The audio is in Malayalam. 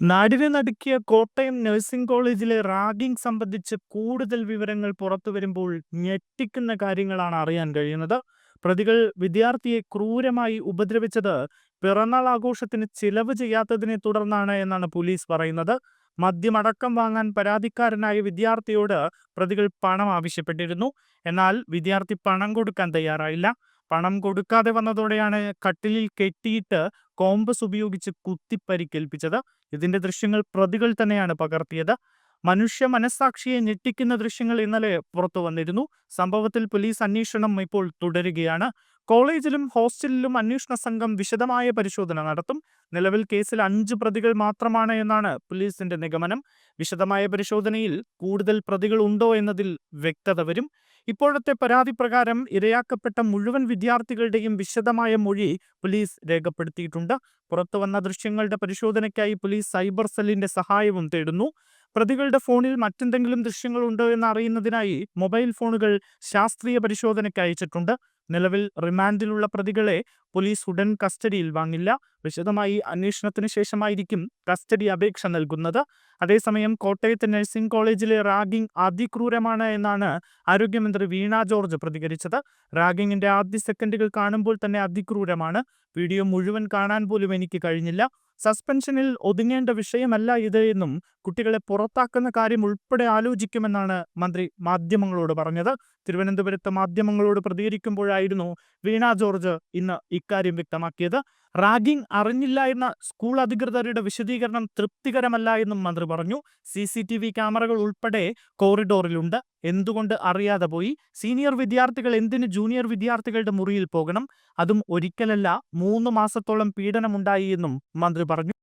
നാടിനെ നടുക്കിയ കോട്ടയം നഴ്സിംഗ് കോളേജിലെ റാഗിംഗ് സംബന്ധിച്ച് കൂടുതൽ വിവരങ്ങൾ പുറത്തുവരുമ്പോൾ ഞെട്ടിക്കുന്ന കാര്യങ്ങളാണ് അറിയാൻ കഴിയുന്നത്. പ്രതികൾ വിദ്യാർത്ഥിയെ ക്രൂരമായി ഉപദ്രവിച്ചത് പിറന്നാൾ ആഘോഷത്തിന് ചിലവ് ചെയ്യാത്തതിനെ തുടർന്നാണ് എന്നാണ് പോലീസ് പറയുന്നത്. മദ്യമടക്കം വാങ്ങാൻ പരാതിക്കാരനായ വിദ്യാർത്ഥിയോട് പ്രതികൾ പണം ആവശ്യപ്പെട്ടിരുന്നു. എന്നാൽ വിദ്യാർത്ഥി പണം കൊടുക്കാൻ തയ്യാറായില്ല. പണം കൊടുക്കാതെ വന്നതോടെയാണ് കട്ടിലിൽ കെട്ടിയിട്ട് കോമ്പസ് ഉപയോഗിച്ച് കുത്തിപ്പരിക്കേൽപ്പിച്ചത്. ഇതിന്റെ ദൃശ്യങ്ങൾ പ്രതികൾ തന്നെയാണ് പകർത്തിയത്. മനുഷ്യ മനസ്സാക്ഷിയെ ഞെട്ടിക്കുന്ന ദൃശ്യങ്ങൾ ഇന്നലെ പുറത്തു വന്നിരുന്നു. സംഭവത്തിൽ പോലീസ് അന്വേഷണം ഇപ്പോൾ തുടരുകയാണ്. കോളേജിലും ഹോസ്റ്റലിലും അന്വേഷണ സംഘം വിശദമായ പരിശോധന നടത്തും. നിലവിൽ കേസിൽ 5 പ്രതികൾ മാത്രമാണ് എന്നാണ് പോലീസിന്റെ നിഗമനം. വിശദമായ പരിശോധനയിൽ കൂടുതൽ പ്രതികൾ ഉണ്ടോ എന്നതിൽ വ്യക്തത വരും. ഇപ്പോഴത്തെ പരാതി പ്രകാരം ഇരയാക്കപ്പെട്ട മുഴുവൻ വിദ്യാർത്ഥികളുടെയും വിശദമായ മൊഴി പോലീസ് രേഖപ്പെടുത്തിയിട്ടുണ്ട്. പുറത്തുവന്ന ദൃശ്യങ്ങളുടെ പരിശോധനയ്ക്കായി പോലീസ് സൈബർ സെല്ലിന്റെ സഹായവും തേടുന്നു. പ്രതികളുടെ ഫോണിൽ മറ്റെന്തെങ്കിലും ദൃശ്യങ്ങളുണ്ടോ എന്ന് അറിയുന്നതിനായി മൊബൈൽ ഫോണുകൾ ശാസ്ത്രീയ പരിശോധനയ്ക്ക് അയച്ചിട്ടുണ്ട്. നിലവിൽ റിമാൻഡിലുള്ള പ്രതികളെ പോലീസ് ഉടൻ കസ്റ്റഡിയിൽ വാങ്ങില്ല. വിശദമായി അന്വേഷണത്തിന് ശേഷമായിരിക്കും കസ്റ്റഡി അപേക്ഷ നൽകുന്നത്. അതേസമയം കോട്ടയത്തെ നഴ്സിംഗ് കോളേജിലെ റാഗിംഗ് അതിക്രൂരമാണ് എന്നാണ് ആരോഗ്യമന്ത്രി വീണ ജോർജ് പ്രതികരിച്ചത്. റാഗിങ്ങിന്റെ ആദ്യ സെക്കൻഡുകൾ കാണുമ്പോൾ തന്നെ അതിക്രൂരമാണ്. വീഡിയോ മുഴുവൻ കാണാൻ പോലും എനിക്ക് കഴിഞ്ഞില്ല. സസ്പെൻഷനിൽ ഒതുങ്ങേണ്ട വിഷയമല്ല ഇത് എന്നും കുട്ടികളെ പുറത്താക്കുന്ന കാര്യം ഉൾപ്പെടെ ആലോചിക്കുമെന്നാണ് മന്ത്രി മാധ്യമങ്ങളോട് പറഞ്ഞത്. തിരുവനന്തപുരത്ത് മാധ്യമങ്ങളോട് പ്രതികരിക്കുമ്പോഴായിരുന്നു വീണ ജോർജ് ഇന്ന് ഇക്കാര്യം വ്യക്തമാക്കിയത്. റാഗിംഗ് അറിഞ്ഞില്ല എന്ന സ്കൂൾ അധികൃതരുടെ വിശദീകരണം തൃപ്തികരമല്ല എന്നും മന്ത്രി പറഞ്ഞു. CCTV ക്യാമറകൾ ഉൾപ്പെടെ കോറിഡോറിലുണ്ട്. എന്തുകൊണ്ട് അറിയാതെ പോയി? സീനിയർ വിദ്യാർത്ഥികൾ എന്തിന് ജൂനിയർ വിദ്യാർത്ഥികളുടെ മുറിയിൽ പോകണം? അതും ഒരിക്കലല്ല 3 മാസത്തോളം പീഡനമുണ്ടായി എന്നും മന്ത്രി പറഞ്ഞു.